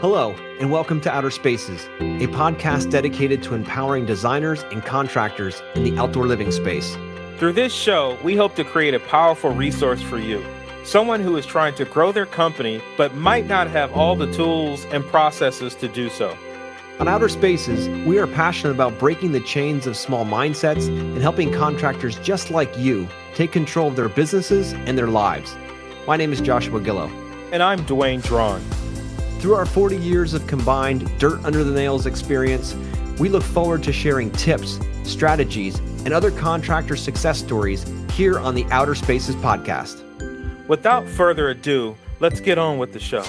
Hello, and welcome to Outer Spaces, a podcast dedicated to empowering designers and contractors in the outdoor living space. Through this show, we hope to create a powerful resource for you. Someone who is trying to grow their company, but might not have all the tools and processes to do so. On Outer Spaces, we are passionate about breaking the chains of small mindsets and helping contractors just like you take control of their businesses and their lives. My name is Joshua Gillow. And I'm Dwayne Drawn. Through our 40 years of combined dirt under the nails experience, we look forward to sharing tips, strategies, and other contractor success stories here on the Outer Spaces podcast. Without further ado, let's get on with the show.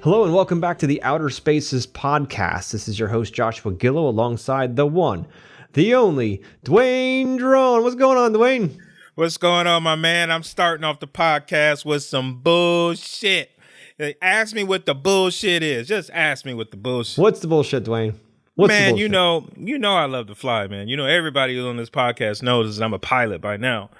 Hello and welcome back to the Outer Spaces podcast. This is your host, Joshua Gillow, alongside the one, the only, Dwayne Drawn. What's going on, Dwayne? What's going on, my man? I'm starting off the podcast with some bullshit. Ask me what the bullshit is. Just ask me what the bullshit. What's the bullshit, Dwayne? What's man, the bullshit? you know I love to fly, man. You know, everybody on this podcast knows that I'm a pilot by now.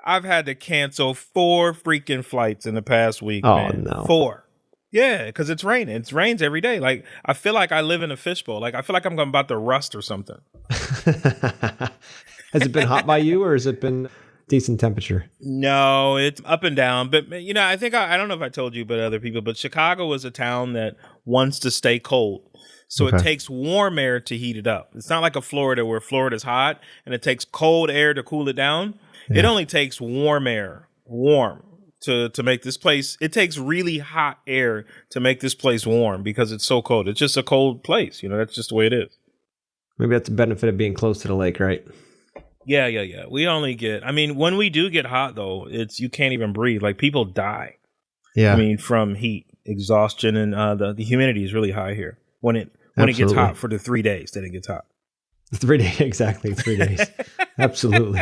I've had to cancel 4 freaking flights in the past week, man. No. 4. Yeah, because it's raining. It rains every day. Like, I feel like I live in a fishbowl. Like, I feel like I'm about to rust or something. Has it been hot by you, or has it been decent temperature? No, it's up and down. But, you know, I think, I don't know if I told you, but other people, but Chicago is a town that wants to stay cold. So It takes warm air to heat it up. It's not like a Florida where Florida's hot and it takes cold air to cool it down. Yeah. It only takes warm air, to make this place. It takes really hot air to make this place warm because it's so cold. It's just a cold place. You know, that's just the way it is. Maybe that's the benefit of being close to the lake, right? Yeah. We only get, I mean, when we do get hot though, you can't even breathe. Like, people die. Yeah. I mean, from heat, exhaustion, and the humidity is really high here. When it gets hot for the 3 days that it gets hot. 3 days, exactly, 3 days. Absolutely.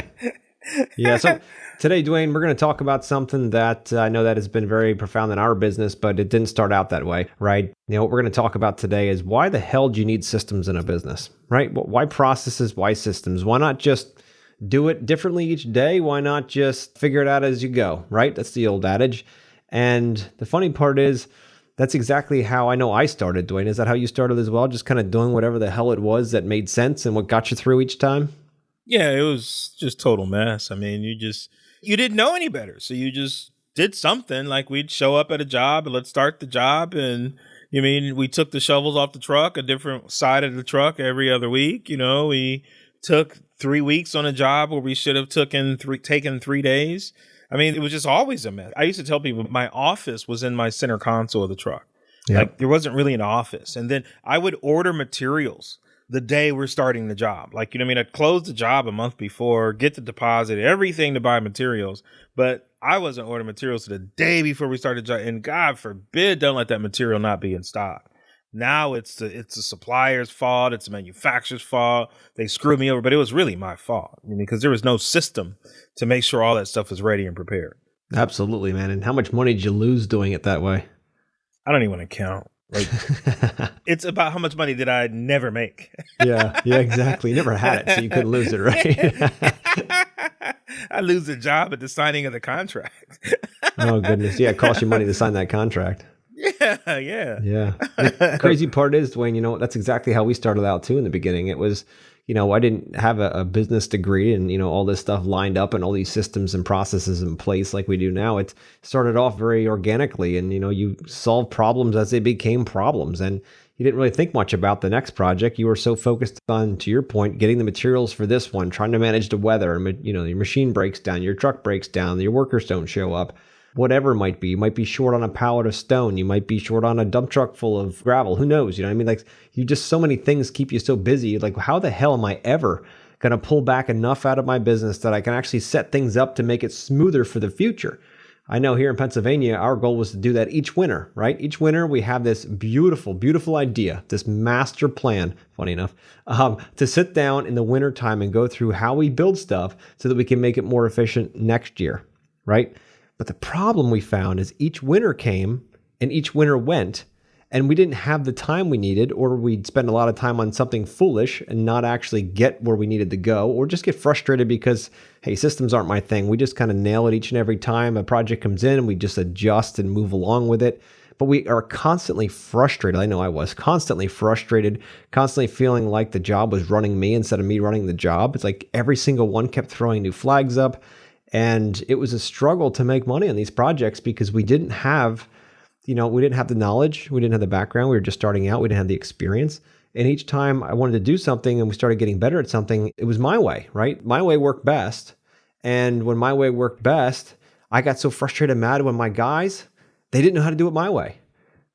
Yeah, so today, Dwayne, we're going to talk about something that I know that has been very profound in our business, but it didn't start out that way, right? You know, what we're going to talk about today is why the hell do you need systems in a business, right? Why processes, why systems? Why not just do it differently each day? Why not just figure it out as you go, right? That's the old adage. And the funny part is, that's exactly how I know I started, Dwayne. Is that how you started as well? Just kind of doing whatever the hell it was that made sense and what got you through each time? Yeah, it was just total mess. I mean, you didn't know any better. So you just did something. Like, we'd show up at a job and let's start the job. And we took the shovels off the truck, a different side of the truck every other week. You know, we took 3 weeks on a job where we should have taken 3 days. I mean, it was just always a mess. I used to tell people my office was in my center console of the truck. Yep. Like, there wasn't really an office. And then I would order materials the day we're starting the job. Like, I'd close the job a month before, get the deposit, everything to buy materials. But I wasn't ordering materials the day before we started the job. And God forbid, don't let that material not be in stock. Now it's the supplier's fault. It's the manufacturer's fault. They screwed me over, but it was really my fault. Because there was no system to make sure all that stuff was ready and prepared. Absolutely, man. And how much money did you lose doing it that way? I don't even want to count. Like, it's about how much money did I never make. yeah, exactly. You never had it, so you couldn't lose it, right? I lose the job at the signing of the contract. Oh, goodness. Yeah, it cost you money to sign that contract. Yeah. The crazy part is, Dwayne, that's exactly how we started out too in the beginning. It was, I didn't have a business degree and, all this stuff lined up and all these systems and processes in place like we do now. It started off very organically and, you solved problems as they became problems. And you didn't really think much about the next project. You were so focused on, to your point, getting the materials for this one, trying to manage the weather. Your machine breaks down, your truck breaks down, your workers don't show up. Whatever it might be. You might be short on a pallet of stone. You might be short on a dump truck full of gravel. Who knows? You know what I mean? Like, so many things keep you so busy. Like, how the hell am I ever going to pull back enough out of my business that I can actually set things up to make it smoother for the future? I know here in Pennsylvania, our goal was to do that each winter, right? Each winter, we have this beautiful, beautiful idea, this master plan, funny enough, to sit down in the wintertime and go through how we build stuff so that we can make it more efficient next year, right? But the problem we found is each winter came and each winter went, and we didn't have the time we needed, or we'd spend a lot of time on something foolish and not actually get where we needed to go, or just get frustrated because, hey, systems aren't my thing. We just kind of nail it each and every time a project comes in, and we just adjust and move along with it. But we are constantly frustrated. I know I was constantly frustrated, constantly feeling like the job was running me instead of me running the job. It's like every single one kept throwing new flags up. And it was a struggle to make money on these projects because we didn't have the knowledge, we didn't have the background, we were just starting out, we didn't have the experience. And each time I wanted to do something and we started getting better at something, it was my way, right? My way worked best. And when my way worked best, I got so frustrated and mad when my guys, they didn't know how to do it my way.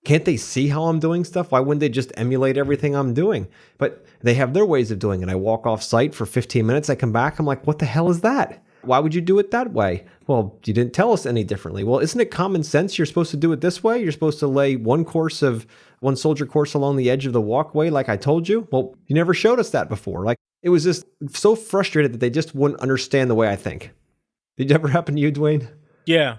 Can't they see how I'm doing stuff? Why wouldn't they just emulate everything I'm doing? But they have their ways of doing it. I walk off site for 15 minutes, I come back, I'm like, what the hell is that? Why would you do it that way? Well, you didn't tell us any differently. Well, isn't it common sense you're supposed to do it this way? You're supposed to lay one soldier course along the edge of the walkway like I told you? Well, you never showed us that before. Like, it was just so frustrated that they just wouldn't understand the way I think. Did it ever happen to you, Dwayne? Yeah.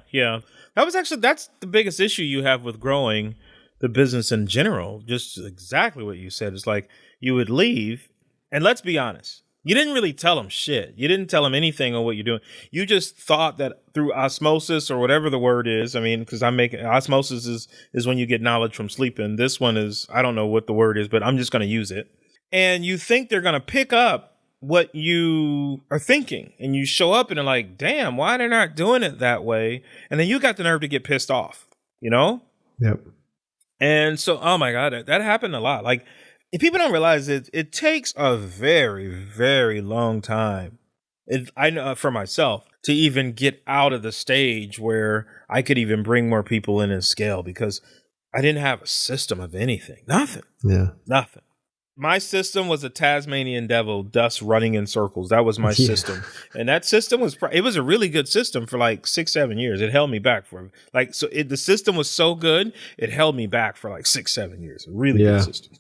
That's the biggest issue you have with growing the business in general. Just exactly what you said. It's like you would leave, and let's be honest, you didn't really tell them shit. You didn't tell them anything on what you're doing. You just thought that through osmosis or whatever the word is. I mean, because osmosis is when you get knowledge from sleeping. This one is, I don't know what the word is, but I'm just going to use it. And you think they're going to pick up what you are thinking, and you show up and they're like, damn, why they're not doing it that way? And then you got the nerve to get pissed off, you know? Yep. And so, oh my God, that happened a lot. Like, if people don't realize it takes a very, very long time. I know for myself to even get out of the stage where I could even bring more people in and scale, because I didn't have a system of anything. Nothing. Yeah. Nothing. My system was a Tasmanian devil, dust running in circles. That was my system. And that system was a really good system for like 6-7 years. It held me back the system was so good, it held me back for like 6-7 years. A really good system.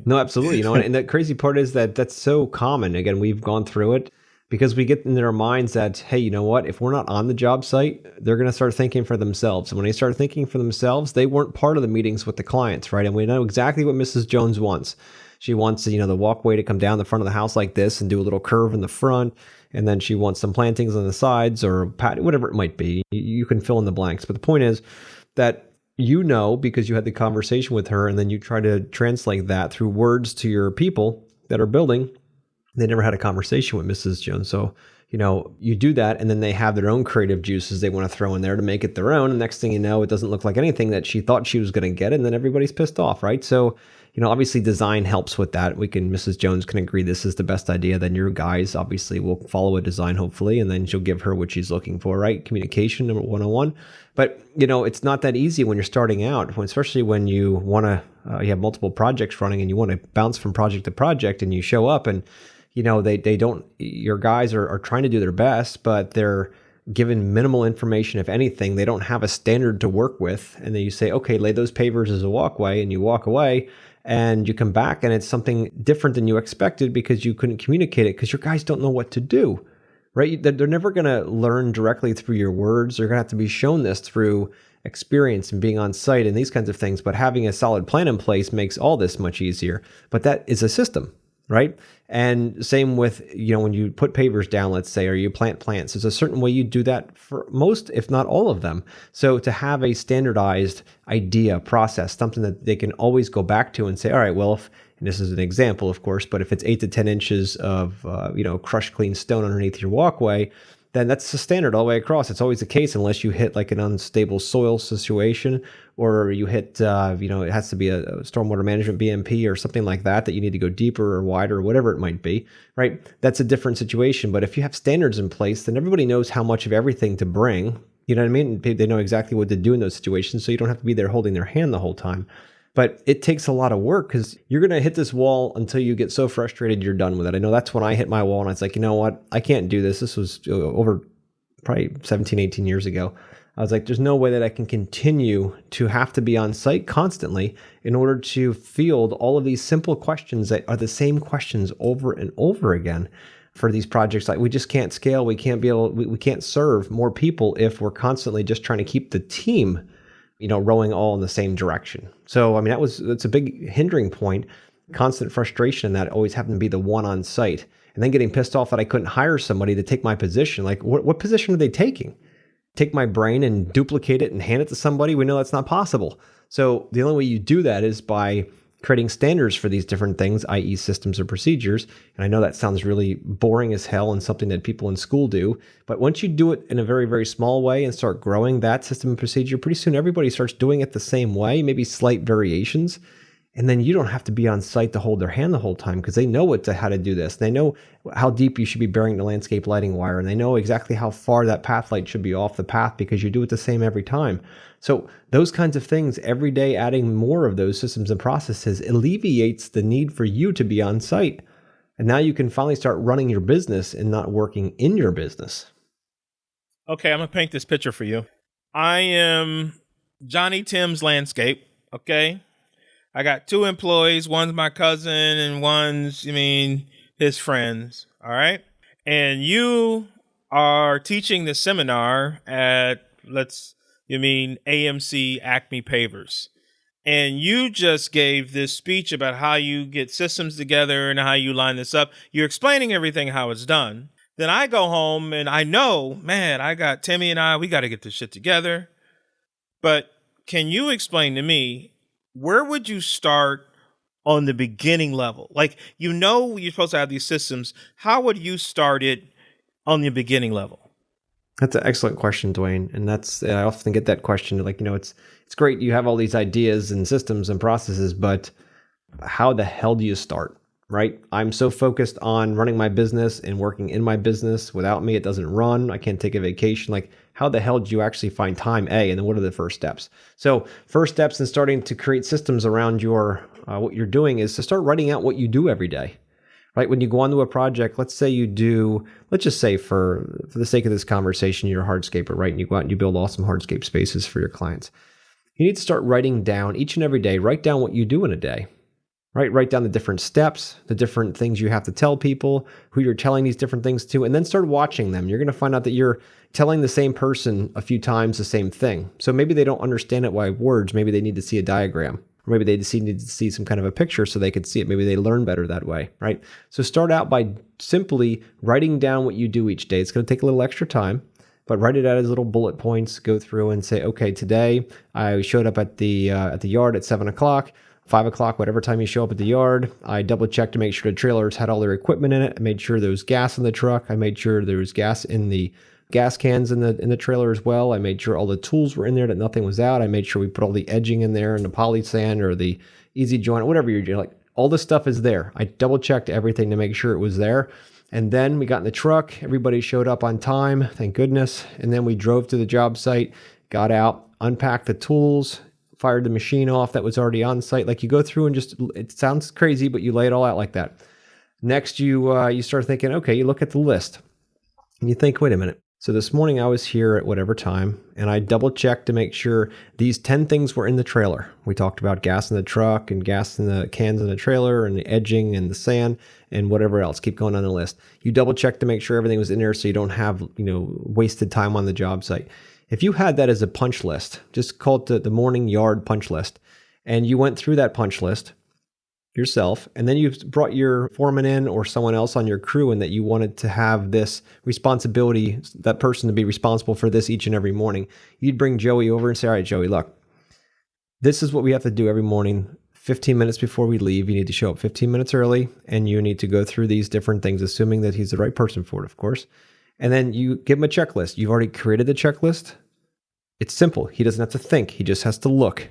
No, absolutely. And the crazy part is that that's so common. Again, we've gone through it because we get in their minds that, hey, you know what? If we're not on the job site, they're going to start thinking for themselves. And when they start thinking for themselves, they weren't part of the meetings with the clients, right? And we know exactly what Mrs. Jones wants. She wants, the walkway to come down the front of the house like this and do a little curve in the front. And then she wants some plantings on the sides or patio, whatever it might be. You can fill in the blanks. But the point is that because you had the conversation with her, and then you try to translate that through words to your people that are building. They never had a conversation with Mrs. Jones. So, you do that, and then they have their own creative juices they want to throw in there to make it their own. And next thing you know, it doesn't look like anything that she thought she was going to get. And then everybody's pissed off, right? So, obviously design helps with that. Mrs. Jones can agree this is the best idea. Then your guys obviously will follow a design, hopefully, and then she'll give her what she's looking for, right? Communication 101. But, it's not that easy when you're starting out, especially when you want to, you have multiple projects running and you want to bounce from project to project, and you show up and, they don't, your guys are trying to do their best, but they're given minimal information. If anything, they don't have a standard to work with. And then you say, okay, lay those pavers as a walkway, and you walk away and you come back and it's something different than you expected because you couldn't communicate it because your guys don't know what to do, right? They're never going to learn directly through your words. They're going to have to be shown this through experience and being on site and these kinds of things. But having a solid plan in place makes all this much easier. But that is a system, right? And same with, when you put pavers down, let's say, or you plant plants, there's a certain way you do that for most, if not all of them. So to have a standardized idea, process, something that they can always go back to and say, all right, well, and this is an example, of course, but if it's 8 to 10 inches of, crushed clean stone underneath your walkway, then that's the standard all the way across. It's always the case unless you hit like an unstable soil situation, or you hit, it has to be a stormwater management BMP or something like that you need to go deeper or wider or whatever it might be, right? That's a different situation. But if you have standards in place, then everybody knows how much of everything to bring. You know what I mean? They know exactly what to do in those situations, so you don't have to be there holding their hand the whole time. But it takes a lot of work because you're going to hit this wall until you get so frustrated you're done with it. I know that's when I hit my wall and I was like, you know what? I can't do this. This was over probably 17, 18 years ago. I was like, there's no way that I can continue to have to be on site constantly in order to field all of these simple questions that are the same questions over and over again for these projects. Like, we just can't scale. We can't serve more people if we're constantly just trying to keep the team rowing all in the same direction. So, I mean, that's a big hindering point, constant frustration that always happened to be the one on site. And then getting pissed off that I couldn't hire somebody to take my position. Like, what position are they taking? Take my brain and duplicate it and hand it to somebody? We know that's not possible. So the only way you do that is by creating standards for these different things, i.e. systems or procedures. And I know that sounds really boring as hell and something that people in school do. But once you do it in a very, very small way and start growing that system and procedure, pretty soon everybody starts doing it the same way, maybe slight variations. And then you don't have to be on site to hold their hand the whole time because they know how to do this. They know how deep you should be burying the landscape lighting wire, and they know exactly how far that path light should be off the path because you do it the same every time. So those kinds of things, every day adding more of those systems and processes alleviates the need for you to be on site. And now you can finally start running your business and not working in your business. Okay, I'm going to paint this picture for you. I am Johnny Tim's Landscape, okay? I got 2 employees. One's my cousin and one's, his friends. All right. And you are teaching the seminar at, AMC Acme Pavers. And you just gave this speech about how you get systems together and how you line this up. You're explaining everything, how it's done. Then I go home and I know, man, I got Timmy and we got to get this shit together. But can you explain to me, where would you start on the beginning level? Like, you're supposed to have these systems. How would you start it on the beginning level? That's an excellent question, Dwayne. And I often get that question. Like, it's great. You have all these ideas and systems and processes, but how the hell do you start? Right? I'm so focused on running my business and working in my business. Without me, it doesn't run. I can't take a vacation. Like, how the hell do you actually find time? And then what are the first steps? So first steps in starting to create systems around your what you're doing is to start writing out what you do every day. Right? When you go onto a project, let's just say for the sake of this conversation, you're a hardscaper, right? And you go out and you build awesome hardscape spaces for your clients. You need to start writing down each and every day, write down what you do in a day. Right? Write down the different steps, the different things you have to tell people, who you're telling these different things to, and then start watching them. You're going to find out that you're telling the same person a few times the same thing. So maybe they don't understand it by words. Maybe they need to see a diagram, or maybe they just need to see some kind of a picture so they could see it. Maybe they learn better that way, right? So start out by simply writing down what you do each day. It's going to take a little extra time, but write it out as little bullet points. Go through and say, okay, today I showed up at the yard at 7:00. 5 o'clock, whatever time you show up at the yard, I double checked to make sure the trailers had all their equipment in it. I made sure there was gas in the truck. I made sure there was gas in the gas cans in the trailer as well. I made sure all the tools were in there, that nothing was out. I made sure we put all the edging in there and the poly sand or the easy joint, whatever you're doing. Like, all the stuff is there. I double checked everything to make sure it was there. And then we got in the truck. Everybody showed up on time, thank goodness. And then we drove to the job site, got out, unpacked the tools, fired the machine off that was already on site. Like, you go through and it sounds crazy, but you lay it all out like that. Next, you start thinking, okay, you look at the list and you think, wait a minute. So this morning I was here at whatever time and I double checked to make sure these 10 things were in the trailer. We talked about gas in the truck and gas in the cans in the trailer and the edging and the sand and whatever else. Keep going on the list. You double check to make sure everything was in there so you don't have, wasted time on the job site. If you had that as a punch list, just call it the morning yard punch list, and you went through that punch list yourself, and then you brought your foreman in or someone else on your crew and that you wanted to have this responsibility, that person to be responsible for this each and every morning, you'd bring Joey over and say, all right, Joey, look, this is what we have to do every morning. 15 minutes before we leave, you need to show up 15 minutes early, and you need to go through these different things, assuming that he's the right person for it, of course. And then you give him a checklist. You've already created the checklist. It's simple. He doesn't have to think. He just has to look.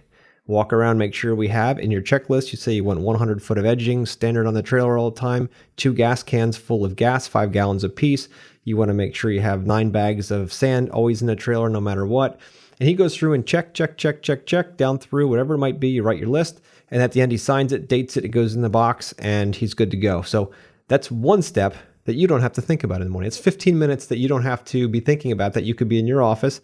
Walk around, make sure we have in your checklist. You say you want 100 foot of edging, standard on the trailer all the time, 2 gas cans full of gas, 5 gallons apiece. You want to make sure you have 9 bags of sand always in the trailer, no matter what. And he goes through and check down through whatever it might be. You write your list. And at the end, he signs it, dates it, it goes in the box, and he's good to go. So that's one step that you don't have to think about in the morning. It's 15 minutes that you don't have to be thinking about, that you could be in your office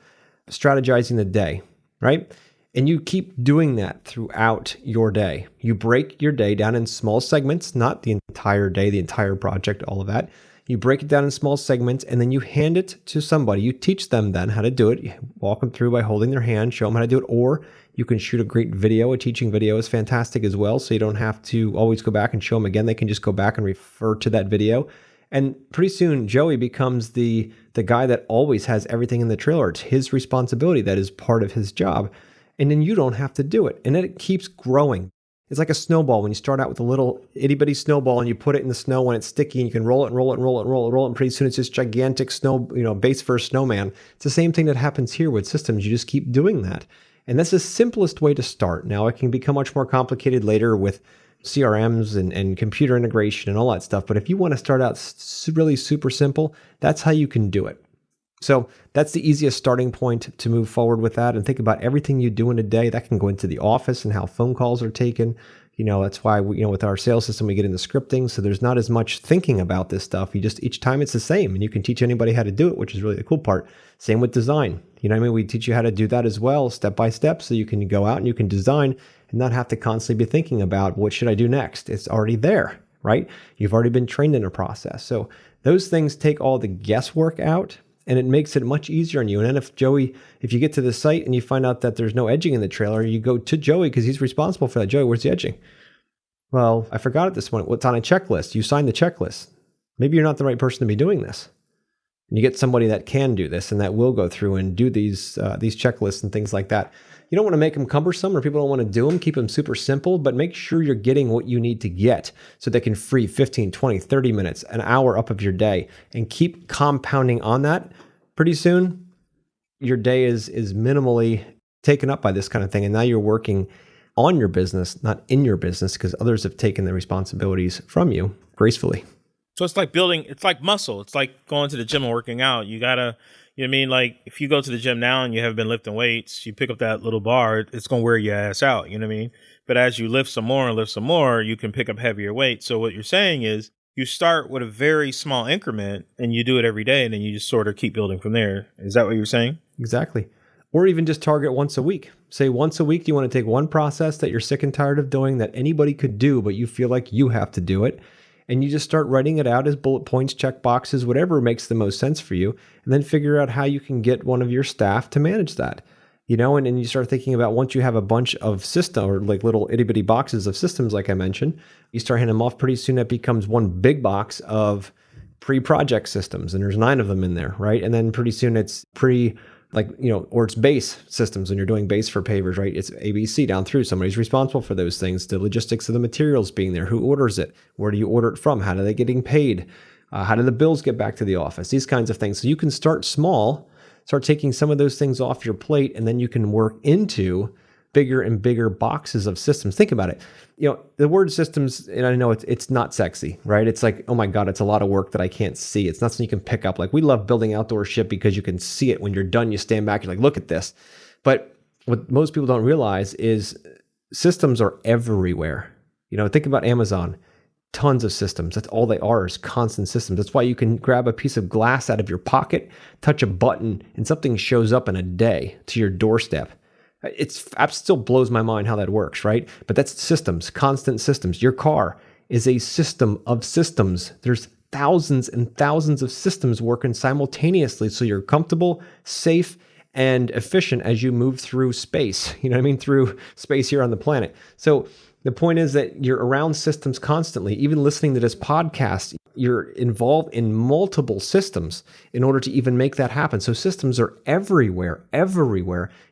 strategizing the day, right? And you keep doing that throughout your day. You break your day down in small segments, not the entire day, the entire project, all of that. You break it down in small segments, and then you hand it to somebody. You teach them then how to do it. You walk them through by holding their hand, show them how to do it, or you can shoot a great video. A teaching video is fantastic as well, so you don't have to always go back and show them again. They can just go back and refer to that video. And pretty soon, Joey becomes the guy that always has everything in the trailer. It's his responsibility. That is part of his job. And then you don't have to do it. And then it keeps growing. It's like a snowball. When you start out with a little itty bitty snowball and you put it in the snow when it's sticky, and you can roll it and roll it and roll it and roll it and roll it, and pretty soon it's this gigantic snow, base for a snowman. It's the same thing that happens here with systems. You just keep doing that. And that's the simplest way to start. Now, it can become much more complicated later with CRMs and computer integration and all that stuff. But if you want to start out really super simple, that's how you can do it. So that's the easiest starting point to move forward with that, and think about everything you do in a day. That can go into the office and how phone calls are taken. That's why with our sales system, we get into scripting. So there's not as much thinking about this stuff. Each time it's the same, and you can teach anybody how to do it, which is really the cool part. Same with design. We teach you how to do that as well, step by step. So you can go out and you can design and not have to constantly be thinking about what should I do next. It's already there, right? You've already been trained in a process. So those things take all the guesswork out, and it makes it much easier on you. And then if you get to the site and you find out that there's no edging in the trailer, you go to Joey because he's responsible for that. Joey, where's the edging? Well, I forgot it this morning. What's on a checklist? You signed the checklist. Maybe you're not the right person to be doing this. And you get somebody that can do this and that will go through and do these checklists and things like that. You don't want to make them cumbersome, or people don't want to do them. Keep them super simple, but make sure you're getting what you need to get so they can free 15, 20, 30 minutes, an hour up of your day, and keep compounding on that. Pretty soon, your day is minimally taken up by this kind of thing. And now you're working on your business, not in your business, because others have taken the responsibilities from you gracefully. So it's like it's like muscle. It's like going to the gym and working out. You gotta, like if you go to the gym now and you haven't been lifting weights, you pick up that little bar, it's going to wear your ass out. You know what I mean? But as you lift some more, you can pick up heavier weight. So what you're saying is you start with a very small increment and you do it every day, and then you just sort of keep building from there. Is that what you're saying? Exactly. Or even just target once a week. Say once a week, you want to take one process that you're sick and tired of doing that anybody could do, but you feel like you have to do it. And you just start writing it out as bullet points, check boxes, whatever makes the most sense for you. And then figure out how you can get one of your staff to manage that. And then you start thinking about, once you have a bunch of system or like little itty bitty boxes of systems, like I mentioned, you start handing them off. Pretty soon that becomes one big box pre-project systems. And there's 9 of them in there, right? And then pretty soon it's or it's base systems when you're doing base for pavers, right? It's ABC down through. Somebody's responsible for those things. The logistics of the materials being there. Who orders it? Where do you order it from? How do they getting paid? How do the bills get back to the office? These kinds of things. So you can start small, start taking some of those things off your plate, and then you can work into bigger and bigger boxes of systems. Think about it. The word systems, and I know it's not sexy, right? It's like, oh my God, it's a lot of work that I can't see. It's not something you can pick up. Like, we love building outdoor shit because you can see it when you're done. You stand back, you're like, look at this. But what most people don't realize is systems are everywhere. Think about Amazon. Tons of systems. That's all they are, is constant systems. That's why you can grab a piece of glass out of your pocket, touch a button, and something shows up in a day to your doorstep. It still blows my mind how that works, right? But that's systems, constant systems. Your car is a system of systems. There's thousands and thousands of systems working simultaneously, so you're comfortable, safe, and efficient as you move through space. Through space here on the planet. So the point is that you're around systems constantly. Even listening to this podcast, you're involved in multiple systems in order to even make that happen. So systems are everywhere. And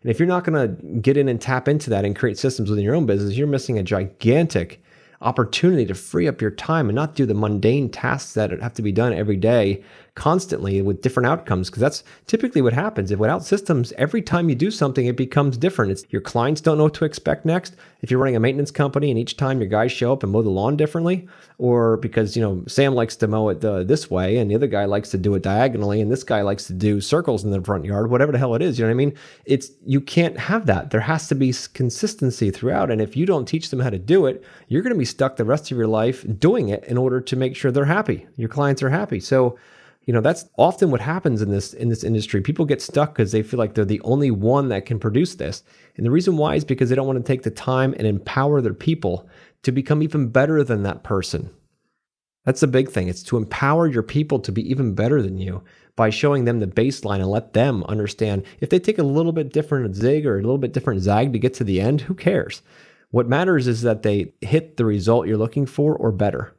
if you're not going to get in and tap into that and create systems within your own business, you're missing a gigantic opportunity to free up your time and not do the mundane tasks that have to be done every day constantly with different outcomes, because that's typically what happens. If without systems, every time you do something, it becomes different. Your clients don't know what to expect next. If you're running a maintenance company and each time your guys show up and mow the lawn differently, or because Sam likes to mow it this way and the other guy likes to do it diagonally and this guy likes to do circles in the front yard, whatever the hell it is, you can't have that. There has to be consistency throughout, and if you don't teach them how to do it, you're going to be stuck the rest of your life doing it in order to make sure they're happy, your clients are happy. So that's often what happens in this industry. People get stuck because they feel like they're the only one that can produce this. And the reason why is because they don't want to take the time and empower their people to become even better than that person. That's the big thing. It's to empower your people to be even better than you by showing them the baseline and let them understand if they take a little bit different zig or a little bit different zag to get to the end, who cares? What matters is that they hit the result you're looking for or better.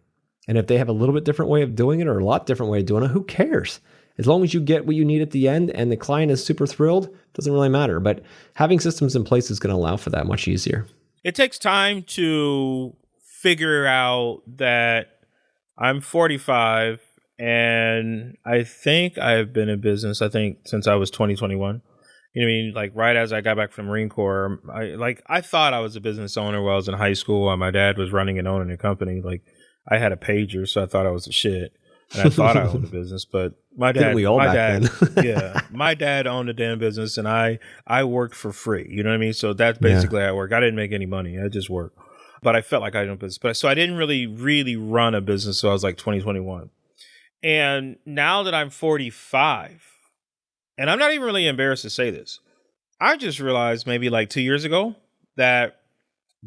And if they have a little bit different way of doing it or a lot different way of doing it, who cares? As long as you get what you need at the end and the client is super thrilled, doesn't really matter. But having systems in place is going to allow for that much easier. It takes time to figure out that I'm 45 and I think I've been in business, since I was 21. You know what I mean? Like right as I got back from Marine Corps, I thought I was a business owner while I was in high school and my dad was running and owning a company. Like I had a pager, so I thought I was a shit. And I thought I owned a business, but my dad, my dad owned a damn business and I worked for free. You know what I mean? So that's basically how I work. I didn't make any money. I just worked. But I felt like I owned a business. But so I didn't really run a business. So I was like 21. And now that I'm 45, and I'm not even really embarrassed to say this, I just realized maybe like 2 years ago that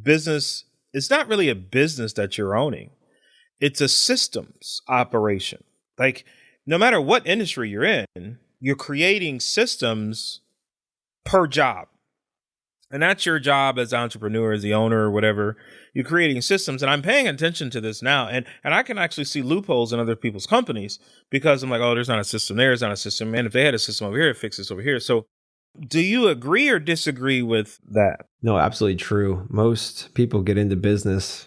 business is not really a business that you're owning. It's a systems operation. Like no matter what industry you're in, you're creating systems per job. And that's your job as an entrepreneur, as the owner or whatever. You're creating systems. And I'm paying attention to this now. And I can actually see loopholes in other people's companies because I'm like, oh, there's not a system there. There's not a system. And if they had a system over here, fix this over here. So do you agree or disagree with that? No, absolutely true. Most people get into business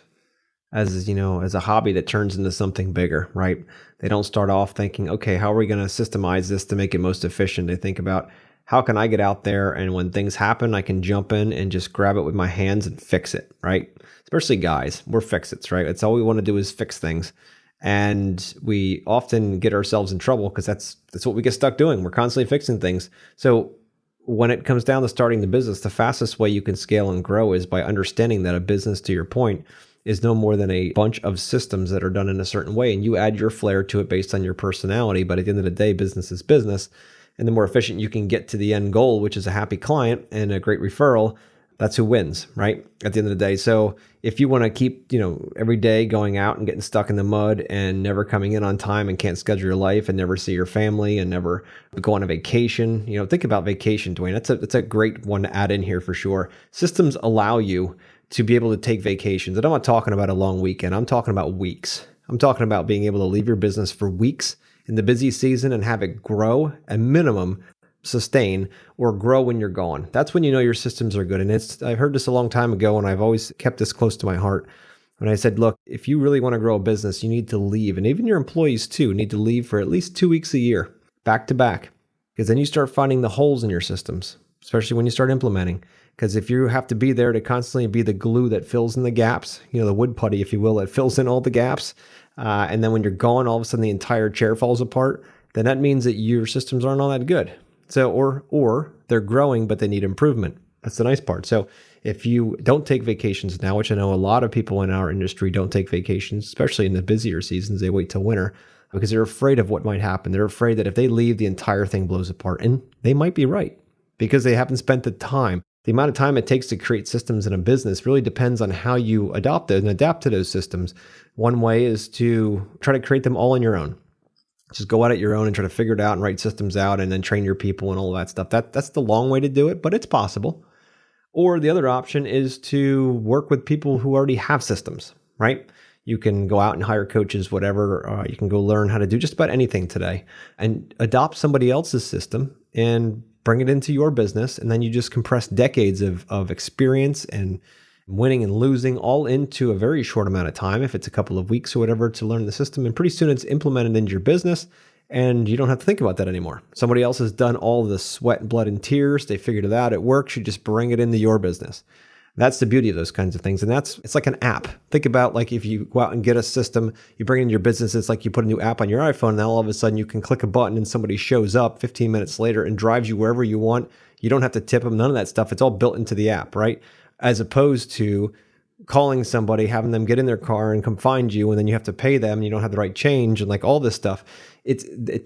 as a hobby that turns into something bigger, right? They don't start off thinking, okay, how are we going to systemize this to make it most efficient? They think about, how can I get out there and when things happen, I can jump in and just grab it with my hands and fix it, right? Especially guys, we're fix-its, right? It's all we want to do is fix things. And we often get ourselves in trouble because that's what we get stuck doing. We're constantly fixing things. So when it comes down to starting the business, the fastest way you can scale and grow is by understanding that a business, to your point, is no more than a bunch of systems that are done in a certain way. And you add your flair to it based on your personality. But at the end of the day, business is business. And the more efficient you can get to the end goal, which is a happy client and a great referral, that's who wins, right? At the end of the day. So if you want to keep, every day going out and getting stuck in the mud and never coming in on time and can't schedule your life and never see your family and never go on a vacation, think about vacation, Dwayne. That's a great one to add in here for sure. Systems allow you to be able to take vacations. And I'm not talking about a long weekend. I'm talking about weeks. I'm talking about being able to leave your business for weeks in the busy season and have it grow, at minimum, sustain, or grow when you're gone. That's when you know your systems are good. And I've heard this a long time ago, and I've always kept this close to my heart. When I said, look, if you really want to grow a business, you need to leave. And even your employees too need to leave for at least 2 weeks a year, back to back. Because then you start finding the holes in your systems, especially when you start implementing. Because if you have to be there to constantly be the glue that fills in the gaps, the wood putty, if you will, that fills in all the gaps, and then when you're gone, all of a sudden the entire chair falls apart, then that means that your systems aren't all that good. So, or they're growing, but they need improvement. That's the nice part. So if you don't take vacations now, which I know a lot of people in our industry don't take vacations, especially in the busier seasons, they wait till winter because they're afraid of what might happen. They're afraid that if they leave, the entire thing blows apart. And they might be right because they haven't spent the time. The amount of time it takes to create systems in a business really depends on how you adopt it and adapt to those systems. One way is to try to create them all on your own. Just go out at your own and try to figure it out and write systems out and then train your people and all that stuff. That's the long way to do it, but it's possible. Or the other option is to work with people who already have systems, right? You can go out and hire coaches, whatever. You can go learn how to do just about anything today and adopt somebody else's system and bring it into your business. And then you just compress decades of experience and winning and losing all into a very short amount of time, if it's a couple of weeks or whatever, to learn the system. And pretty soon it's implemented into your business and you don't have to think about that anymore. Somebody else has done all the sweat, blood, and tears. They figured it out. It works. You just bring it into your business. That's the beauty of those kinds of things. And it's like an app. Think about like if you go out and get a system, you bring it into your business, it's like you put a new app on your iPhone, and now all of a sudden you can click a button and somebody shows up 15 minutes later and drives you wherever you want. You don't have to tip them, none of that stuff. It's all built into the app, right? As opposed to calling somebody, having them get in their car and come find you, and then you have to pay them, and you don't have the right change and like all this stuff.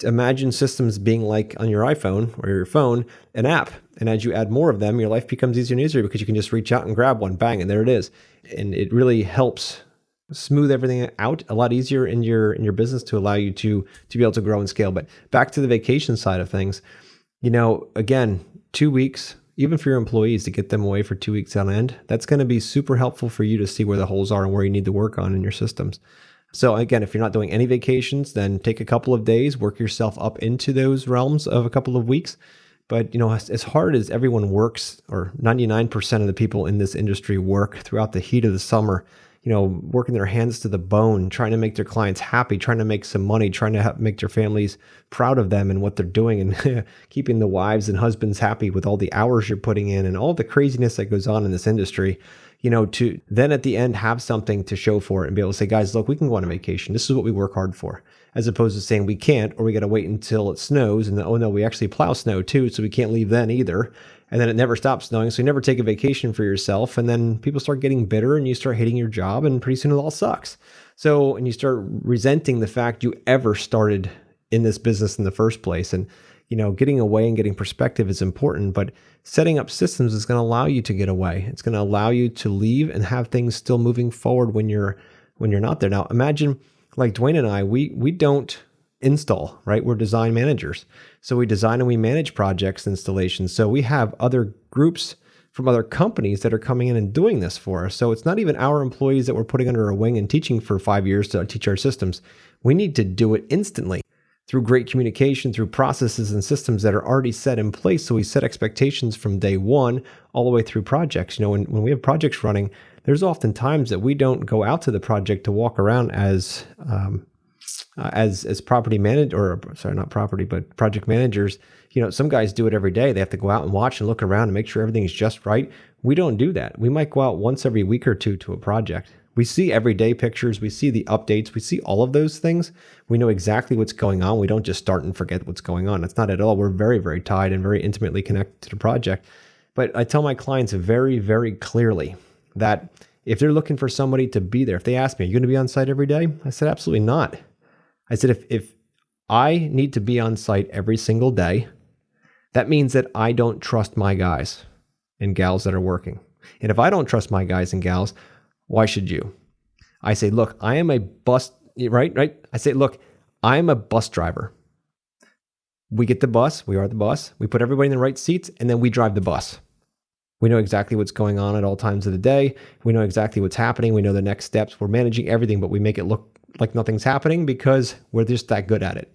Imagine systems being like on your iPhone or your phone, an app. And as you add more of them, your life becomes easier and easier because you can just reach out and grab one, bang, and there it is. And it really helps smooth everything out a lot easier in your business to allow you to be able to grow and scale. But back to the vacation side of things, again, 2 weeks, even for your employees, to get them away for 2 weeks on end, that's going to be super helpful for you to see where the holes are and where you need to work on in your systems. So again, if you're not doing any vacations, then take a couple of days, work yourself up into those realms of a couple of weeks. But as hard as everyone works, or 99% of the people in this industry work throughout the heat of the summer, working their hands to the bone, trying to make their clients happy, trying to make some money, trying to make their families proud of them and what they're doing, and keeping the wives and husbands happy with all the hours you're putting in and all the craziness that goes on in this industry, to then at the end have something to show for it and be able to say, guys, look, we can go on a vacation. This is what we work hard for, as opposed to saying we can't, or we got to wait until it snows. And then, oh no, we actually plow snow too, so we can't leave then either. And then it never stops snowing, so you never take a vacation for yourself. And then people start getting bitter and you start hating your job, and pretty soon it all sucks. So, and you start resenting the fact you ever started in this business in the first place. And, getting away and getting perspective is important, but setting up systems is going to allow you to get away. It's going to allow you to leave and have things still moving forward when you're not there. Now, imagine like Dwayne and I, we don't install, right? We're design managers. So we design and we manage projects, installations. So we have other groups from other companies that are coming in and doing this for us. So it's not even our employees that we're putting under a wing and teaching for 5 years to teach our systems. We need to do it instantly through great communication, through processes and systems that are already set in place. So we set expectations from day one all the way through projects. When we have projects running, there's often times that we don't go out to the project to walk around as property manager, or sorry, not property, but project managers. Some guys do it every day. They have to go out and watch and look around and make sure everything's just right. We don't do that. We might go out once every week or two to a project. We see everyday pictures. We see the updates. We see all of those things. We know exactly what's going on. We don't just start and forget what's going on. That's not at all. We're very, very tied and very intimately connected to the project. But I tell my clients very, very clearly that if they're looking for somebody to be there, if they ask me, are you going to be on site every day? I said, absolutely not. I said, if I need to be on site every single day, that means that I don't trust my guys and gals that are working. And if I don't trust my guys and gals, why should you? I say, look, I am a bus, right? I say, look, I'm a bus driver. We get the bus. We are the bus. We put everybody in the right seats, and then we drive the bus. We know exactly what's going on at all times of the day. We know exactly what's happening. We know the next steps. We're managing everything, but we make it look like nothing's happening because we're just that good at it.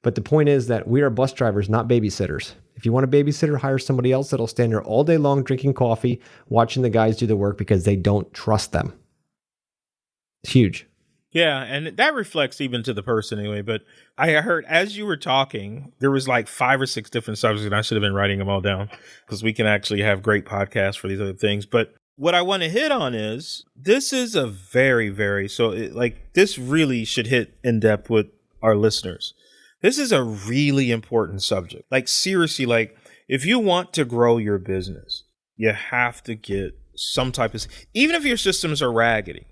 But the point is that we are bus drivers, not babysitters. If you want a babysitter, hire somebody else that'll stand there all day long drinking coffee, watching the guys do the work because they don't trust them. It's huge. Yeah, and that reflects even to the person anyway. But I heard as you were talking, there was like 5 or 6 different subjects, and I should have been writing them all down because we can actually have great podcasts for these other things. But what I want to hit on is this is a very, very, this really should hit in depth with our listeners. This is a really important subject. Like seriously, like if you want to grow your business, you have to get some type of, even if your systems are raggedy,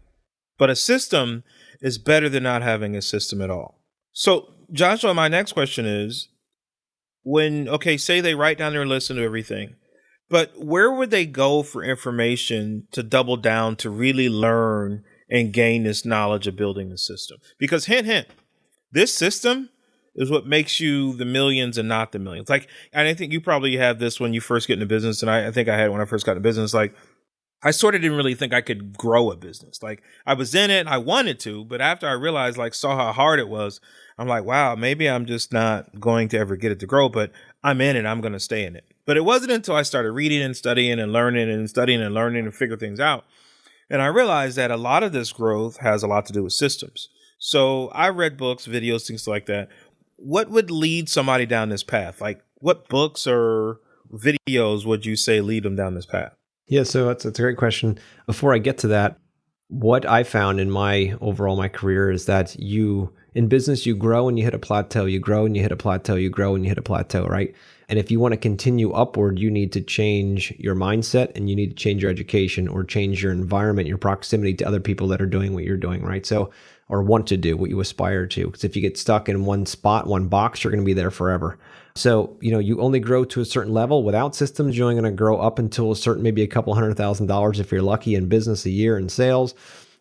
but a system is better than not having a system at all. So Joshua, my next question is say they write down their list and everything, but where would they go for information to double down to really learn and gain this knowledge of building the system? Because hint, this system is what makes you the millions and not the millions. Like, and I think you probably have this when you first get into business. And I think I had it when I first got into business. Like, I sort of didn't really think I could grow a business. Like, I was in it, I wanted to, but after I realized, saw how hard it was, I'm like, wow, maybe I'm just not going to ever get it to grow, but I'm in it, I'm going to stay in it. But it wasn't until I started reading and studying and learning and studying and learning and figure things out. And I realized that a lot of this growth has a lot to do with systems. So I read books, videos, things like that. What would lead somebody down this path? Like, what books or videos would you say lead them down this path? Yeah, so that's a great question. Before I get to that, what I found in my career is that in business, you grow and you hit a plateau, you grow and you hit a plateau, you grow and you hit a plateau, right? And if you want to continue upward, you need to change your mindset and you need to change your education or change your environment, your proximity to other people that are doing what you're doing, right? So, or want to do what you aspire to. Because if you get stuck in one spot, one box, you're going to be there forever. So, you only grow to a certain level. Without systems, you're only going to grow up until a certain, maybe a couple $100,000 if you're lucky in business a year in sales.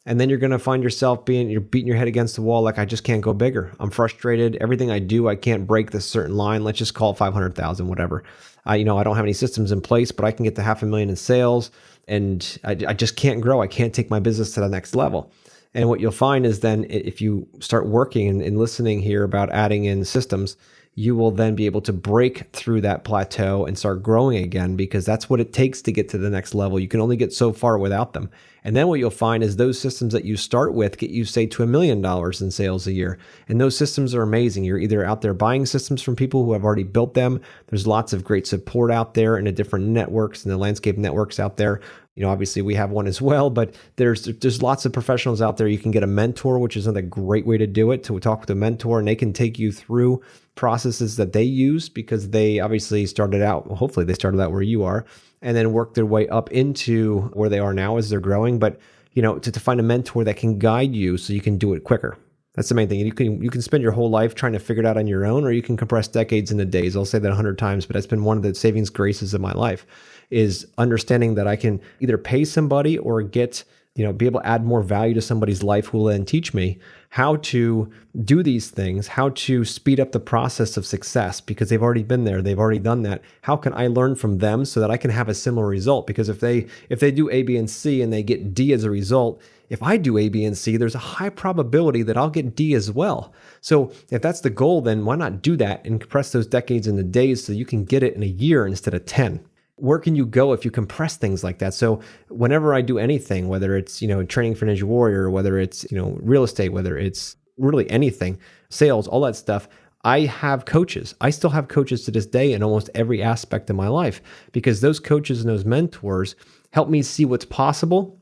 And then you're going to find yourself you're beating your head against the wall. Like, I just can't go bigger. I'm frustrated. Everything I do, I can't break this certain line. Let's just call it 500,000, whatever. I don't have any systems in place, but I can get to 500,000 in sales, and I just can't grow. I can't take my business to the next level. And what you'll find is then if you start working and listening here about adding in systems, you will then be able to break through that plateau and start growing again, because that's what it takes to get to the next level. You can only get so far without them. And then what you'll find is those systems that you start with get you, say, to $1 million in sales a year. And those systems are amazing. You're either out there buying systems from people who have already built them. There's lots of great support out there in the different networks and the landscape networks out there. Obviously we have one as well, but there's lots of professionals out there. You can get a mentor, which is another great way to do it, to talk with a mentor, and they can take you through processes that they use, because they obviously started out, well, hopefully they started out where you are, and then worked their way up into where they are now as they're growing. But, to find a mentor that can guide you so you can do it quicker. That's the main thing. You can spend your whole life trying to figure it out on your own, or you can compress decades into days. I'll say that 100 times, but that's been one of the savings graces of my life, is understanding that I can either pay somebody or get, be able to add more value to somebody's life who will then teach me how to do these things, how to speed up the process of success, because they've already been there. They've already done that. How can I learn from them so that I can have a similar result? Because if they do A, B, and C and they get D as a result, if I do A, B, and C, there's a high probability that I'll get D as well. So if that's the goal, then why not do that and compress those decades into days so you can get it in a year instead of 10? Where can you go if you compress things like that? So whenever I do anything, whether it's, training for Ninja Warrior, whether it's, real estate, whether it's really anything, sales, all that stuff, I have coaches. I still have coaches to this day in almost every aspect of my life, because those coaches and those mentors help me see what's possible.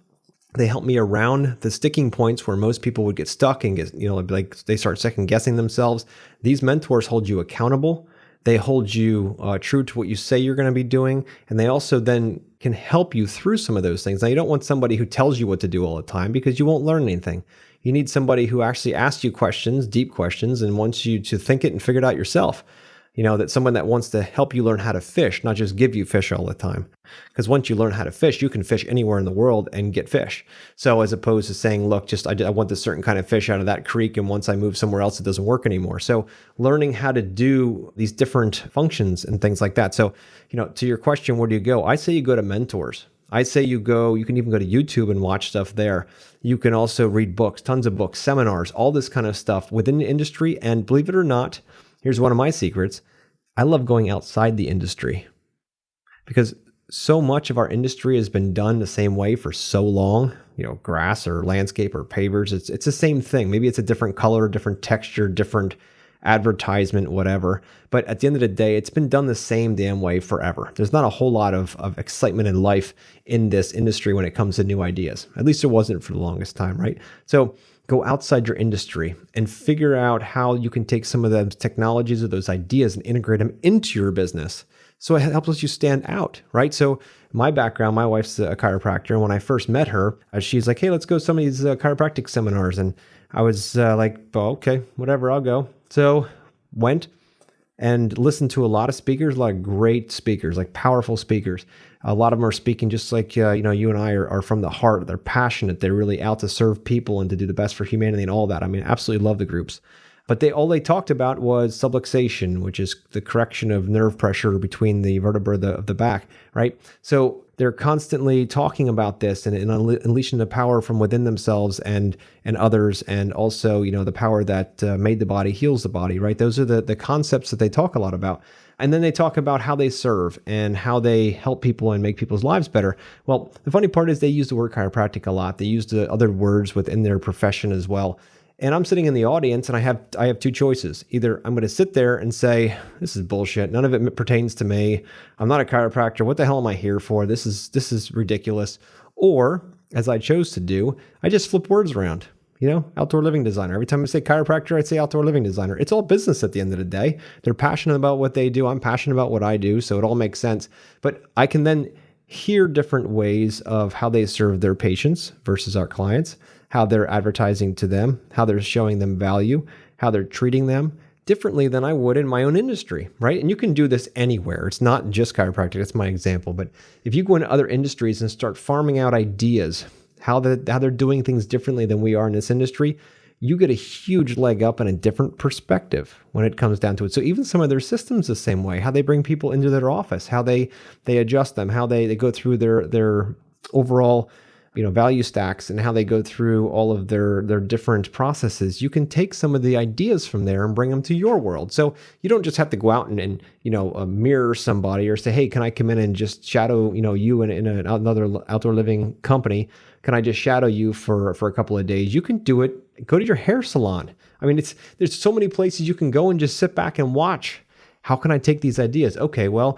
They help me around the sticking points where most people would get stuck and get, like they start second guessing themselves. These mentors hold you accountable. They hold you true to what you say you're going to be doing. And they also then can help you through some of those things. Now, you don't want somebody who tells you what to do all the time, because you won't learn anything. You need somebody who actually asks you questions, deep questions, and wants you to think it and figure it out yourself. That someone that wants to help you learn how to fish, not just give you fish all the time. Because once you learn how to fish, you can fish anywhere in the world and get fish. So as opposed to saying, look, I want this certain kind of fish out of that creek, and once I move somewhere else, it doesn't work anymore. So learning how to do these different functions and things like that. So, to your question, where do you go? I say you go to mentors. I say you can even go to YouTube and watch stuff there. You can also read books, tons of books, seminars, all this kind of stuff within the industry. And believe it or not, here's one of my secrets. I love going outside the industry, because so much of our industry has been done the same way for so long, grass or landscape or pavers. It's the same thing. Maybe it's a different color, different texture, different advertisement, whatever. But at the end of the day, it's been done the same damn way forever. There's not a whole lot of excitement and life in this industry when it comes to new ideas. At least there wasn't for the longest time, right? So go outside your industry and figure out how you can take some of those technologies or those ideas and integrate them into your business. So it helps you stand out, right? So my background, my wife's a chiropractor. And when I first met her, she's like, hey, let's go to some of these chiropractic seminars. And I was like, oh, okay, whatever, I'll go. So went and listened to a lot of speakers, a lot of great speakers, like powerful speakers. A lot of them are speaking just like, you and I are from the heart. They're passionate. They're really out to serve people and to do the best for humanity and all that. I mean, absolutely love the groups. But all they talked about was subluxation, which is the correction of nerve pressure between the vertebrae of the back, right? So they're constantly talking about this and unleashing the power from within themselves and others, and also, the power that made the body heals the body, right? Those are the concepts that they talk a lot about. And then they talk about how they serve and how they help people and make people's lives better. Well, the funny part is they use the word chiropractic a lot. They use the other words within their profession as well. And I'm sitting in the audience and I have two choices. Either I'm going to sit there and say, this is bullshit. None of it pertains to me. I'm not a chiropractor. What the hell am I here for? This is ridiculous. Or, as I chose to do, I just flip words around. Outdoor living designer. Every time I say chiropractor, I'd say outdoor living designer. It's all business at the end of the day. They're passionate about what they do. I'm passionate about what I do. So it all makes sense. But I can then hear different ways of how they serve their patients versus our clients, how they're advertising to them, how they're showing them value, how they're treating them differently than I would in my own industry, right? And you can do this anywhere. It's not just chiropractic. That's my example. But if you go into other industries and start farming out ideas how they're doing things differently than we are in this industry, you get a huge leg up and a different perspective when it comes down to it. So even some of their systems the same way, how they bring people into their office, how they adjust them, how they go through their overall value stacks, and how they go through all of their different processes. You can take some of the ideas from there and bring them to your world. So you don't just have to go out and mirror somebody or say, hey, can I come in and just shadow you in another outdoor living company? Can I just shadow you for a couple of days? You can do it. Go to your hair salon. I mean, there's so many places you can go and just sit back and watch. How can I take these ideas? Okay, well,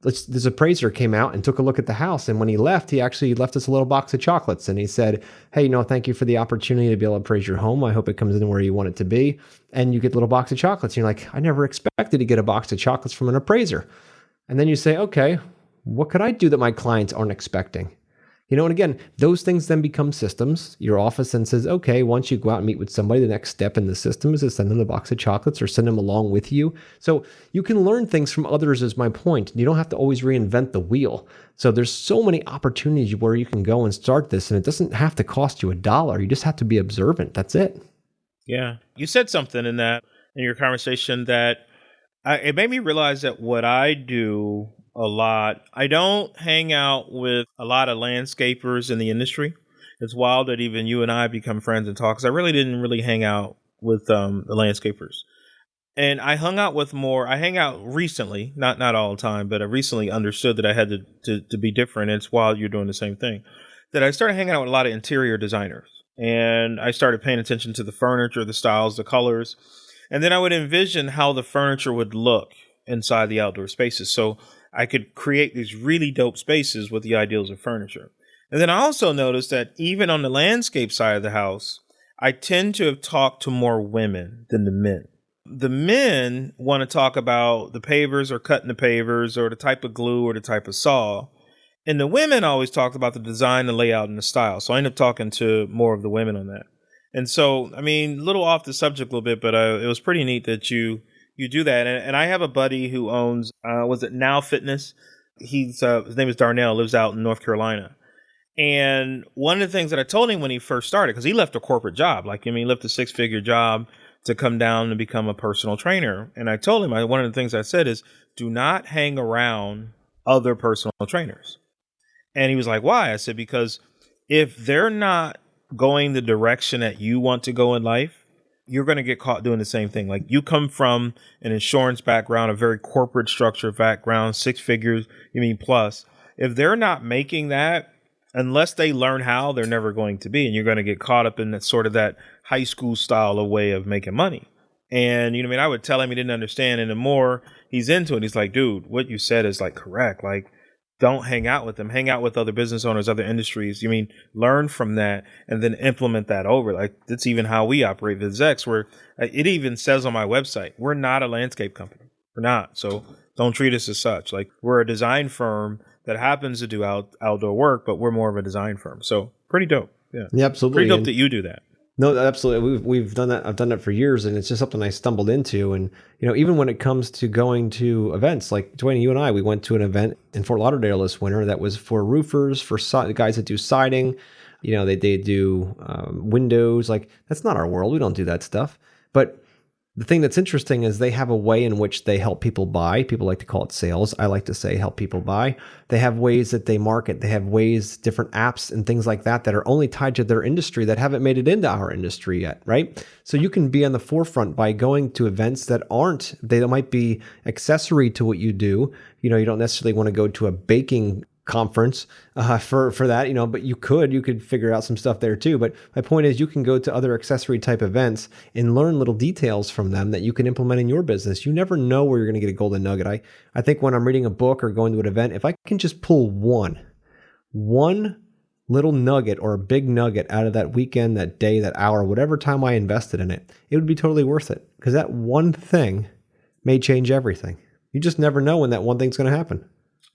this appraiser came out and took a look at the house. And when he left, he actually left us a little box of chocolates. And he said, hey, thank you for the opportunity to be able to appraise your home. I hope it comes in where you want it to be. And you get a little box of chocolates. And you're like, I never expected to get a box of chocolates from an appraiser. And then you say, okay, what could I do that my clients aren't expecting? And again, those things then become systems. Your office then says, okay, once you go out and meet with somebody, the next step in the system is to send them a box of chocolates or send them along with you. So you can learn things from others, is my point. You don't have to always reinvent the wheel. So there's so many opportunities where you can go and start this, and it doesn't have to cost you $1. You just have to be observant. That's it. Yeah. You said something in your conversation that it made me realize that what I do a lot, I don't hang out with a lot of landscapers in the industry. It's wild that even you and I become friends and talk, because I really didn't hang out with the landscapers. And I hang out recently, not all the time, but I recently understood that I had to be different. It's while you're doing the same thing, that I started hanging out with a lot of interior designers. And I started paying attention to the furniture, the styles, the colors. And then I would envision how the furniture would look inside the outdoor spaces. So I could create these really dope spaces with the ideals of furniture. And then I also noticed that even on the landscape side of the house, I tend to have talked to more women than the men. The men want to talk about the pavers or cutting the pavers or the type of glue or the type of saw. And the women always talked about the design, the layout, and the style. So I ended up talking to more of the women on that. And so, I mean, a little off the subject a little bit, but it was pretty neat that you do that. And I have a buddy who owns, was it Now Fitness? His name is Darnell, lives out in North Carolina. And one of the things that I told him when he first started, because he left a corporate job, he left a 6-figure job to come down and become a personal trainer. And I told him, one of the things I said is, do not hang around other personal trainers. And he was like, why? I said, because if they're not going the direction that you want to go in life, you're going to get caught doing the same thing. Like, you come from an insurance background, a very corporate structure background, 6 figures, plus. If they're not making that, unless they learn how, they're never going to be. And you're going to get caught up in that sort of that high school style of way of making money. And, I would tell him he didn't understand. And the more he's into it, he's like, dude, what you said is correct. Don't hang out with them. Hang out with other business owners, other industries. Learn from that and then implement that over. That's even how we operate with Zex, where it even says on my website, we're not a landscape company. We're not. So don't treat us as such. We're a design firm that happens to do outdoor work, but we're more of a design firm. So pretty dope. Yeah, absolutely. Pretty dope that you do that. No, absolutely. We've done that. I've done that for years, and it's just something I stumbled into. And even when it comes to going to events, like Dwayne, you and I, we went to an event in Fort Lauderdale this winter that was for roofers, for guys that do siding. They do windows. That's not our world. We don't do that stuff. But the thing that's interesting is they have a way in which they help people buy. People like to call it sales. I like to say help people buy. They have ways that they market. They have ways, different apps and things like that are only tied to their industry that haven't made it into our industry yet, right? So you can be on the forefront by going to events that they might be accessory to what you do. You don't necessarily want to go to a baking conference for that, but you could figure out some stuff there too. But my point is, you can go to other accessory type events and learn little details from them that you can implement in your business. You never know where you're going to get a golden nugget. I think when I'm reading a book or going to an event, if I can just pull one little nugget or a big nugget out of that weekend, that day, that hour, whatever time I invested in it, it would be totally worth it, because that one thing may change everything. You just never know when that one thing's going to happen.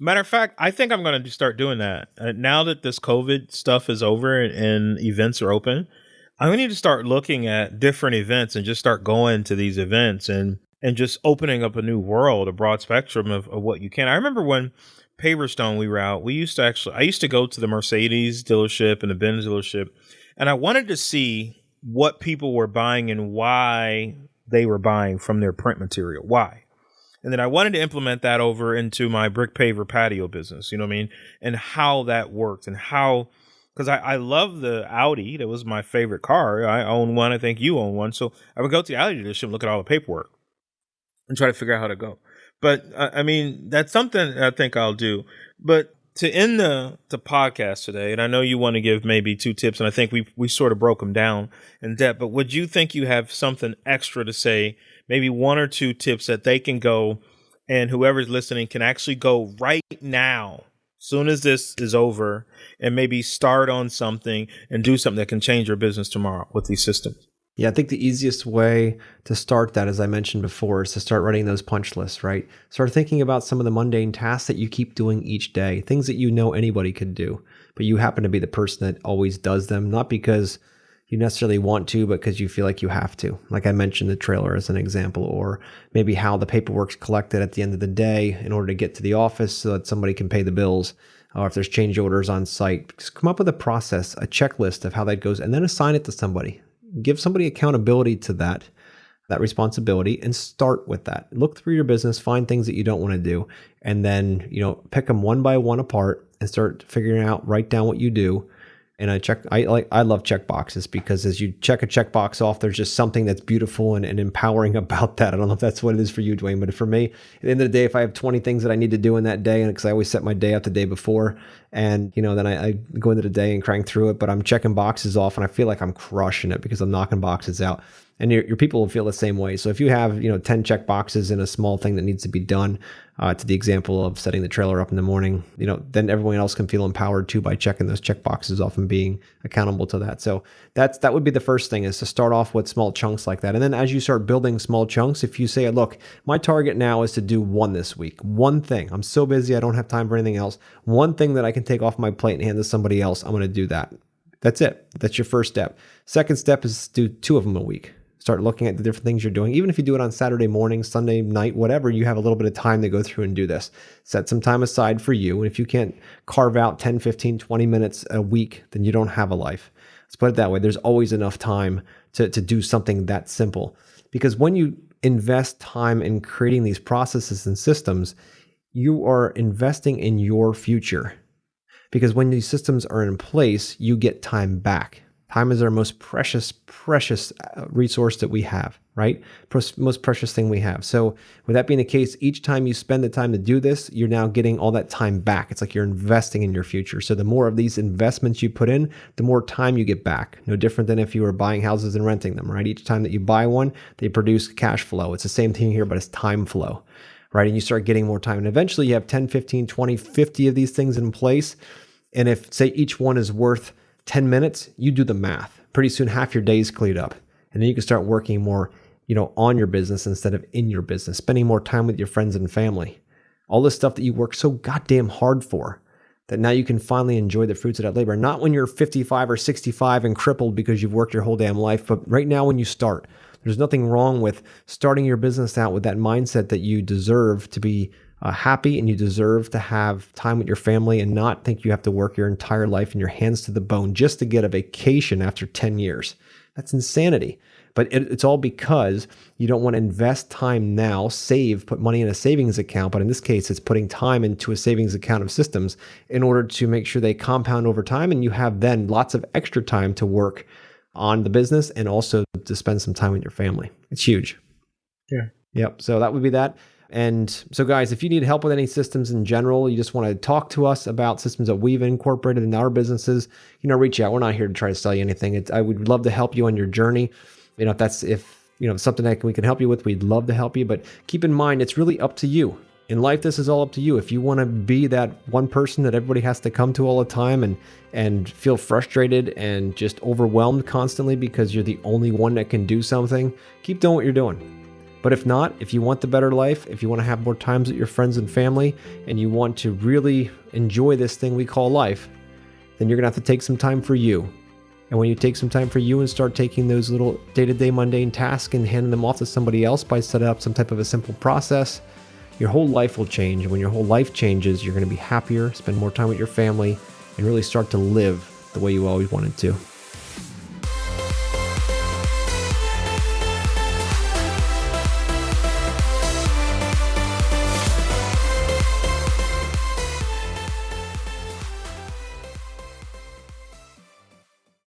Matter of fact, I think I'm going to start doing that. Now that this COVID stuff is over and events are open, I'm going to need to start looking at different events and just start going to these events and and just opening up a new world, a broad spectrum of what you can. I remember when Paverstone we were out, I used to go to the Mercedes dealership and the Benz dealership, and I wanted to see what people were buying and why they were buying from their print material. Why? And then I wanted to implement that over into my brick paver patio business, you know what I mean? And how that worked and how, because I love the Audi. That was my favorite car. I own one. I think you own one. So I would go to the Audi dealership and look at all the paperwork and try to figure out how to go. But I mean, that's something I think I'll do. But to end the podcast today, and I know you want to give maybe 2 tips, and I think we sort of broke them down in depth, but would you think you have something extra to say, maybe 1 or 2 tips that they can go, and whoever's listening can actually go right now, soon as this is over, and maybe start on something and do something that can change your business tomorrow with these systems? Yeah, I think the easiest way to start that, as I mentioned before, is to start writing those punch lists, right? Start thinking about some of the mundane tasks that you keep doing each day, things that you know anybody could do, but you happen to be the person that always does them, not because you necessarily want to, but because you feel like you have to. Like I mentioned the trailer as an example, or maybe how the paperwork's collected at the end of the day in order to get to the office so that somebody can pay the bills, or if there's change orders on site. Just come up with a process, a checklist of how that goes, and then assign it to somebody. Give somebody accountability to that responsibility, and start with that. Look through your business, find things that you don't want to do, and then, pick them one by one apart and start figuring out, write down what you do. And I love check boxes, because as you check a checkbox off, there's just something that's beautiful and empowering about that. I don't know if that's what it is for you, Dwayne, but for me, at the end of the day, if I have 20 things that I need to do in that day, and because I always set my day up the day before, and then I go into the day and crank through it, but I'm checking boxes off and I feel like I'm crushing it because I'm knocking boxes out. And your people will feel the same way. So if you have 10 check boxes in a small thing that needs to be done, to the example of setting the trailer up in the morning, then everyone else can feel empowered too by checking those check boxes off and being accountable to that. So that would be the first thing, is to start off with small chunks like that. And then as you start building small chunks, if you say, look, my target now is to do 1 this week, 1 thing. I'm so busy, I don't have time for anything else. 1 thing that I can take off my plate and hand to somebody else, I'm going to do that. That's it. That's your first step. Second step is to do 2 of them a week. Start looking at the different things you're doing. Even if you do it on Saturday morning, Sunday night, whatever, you have a little bit of time to go through and do this. Set some time aside for you. And if you can't carve out 10, 15, 20 minutes a week, then you don't have a life. Let's put it that way. There's always enough time to do something that simple. Because when you invest time in creating these processes and systems, you are investing in your future. Because when these systems are in place, you get time back. Time is our most precious resource that we have, right? Most precious thing we have. So with that being the case, each time you spend the time to do this, you're now getting all that time back. It's like you're investing in your future. So the more of these investments you put in, the more time you get back. No different than if you were buying houses and renting them, right? Each time that you buy one, they produce cash flow. It's the same thing here, but it's time flow, right? And you start getting more time. And eventually you have 10, 15, 20, 50 of these things in place. And if, say, each one is worth 10 minutes, you do the math. Pretty soon, half your day is cleared up. And then you can start working more, on your business instead of in your business, spending more time with your friends and family. All this stuff that you work so goddamn hard for, that now you can finally enjoy the fruits of that labor. Not when you're 55 or 65 and crippled because you've worked your whole damn life, but right now when you start. There's nothing wrong with starting your business out with that mindset that you deserve to be happy, and you deserve to have time with your family and not think you have to work your entire life and your hands to the bone just to get a vacation after 10 years. That's insanity. But it's all because you don't want to invest time now, put money in a savings account. But in this case, it's putting time into a savings account of systems in order to make sure they compound over time. And you have then lots of extra time to work on the business and also to spend some time with your family. It's huge. Yeah. Yep. So that would be that. And so guys, if you need help with any systems in general, you just want to talk to us about systems that we've incorporated in our businesses, reach out. We're not here to try to sell you anything. I would love to help you on your journey. If something that we can help you with, we'd love to help you. But keep in mind, it's really up to you. In life, this is all up to you. If you want to be that one person that everybody has to come to all the time and feel frustrated and just overwhelmed constantly because you're the only one that can do something, keep doing what you're doing. But if not, if you want the better life, if you want to have more times with your friends and family, and you want to really enjoy this thing we call life, then you're going to have to take some time for you. And when you take some time for you and start taking those little day-to-day mundane tasks and handing them off to somebody else by setting up some type of a simple process, your whole life will change. And when your whole life changes, you're going to be happier, spend more time with your family, and really start to live the way you always wanted to.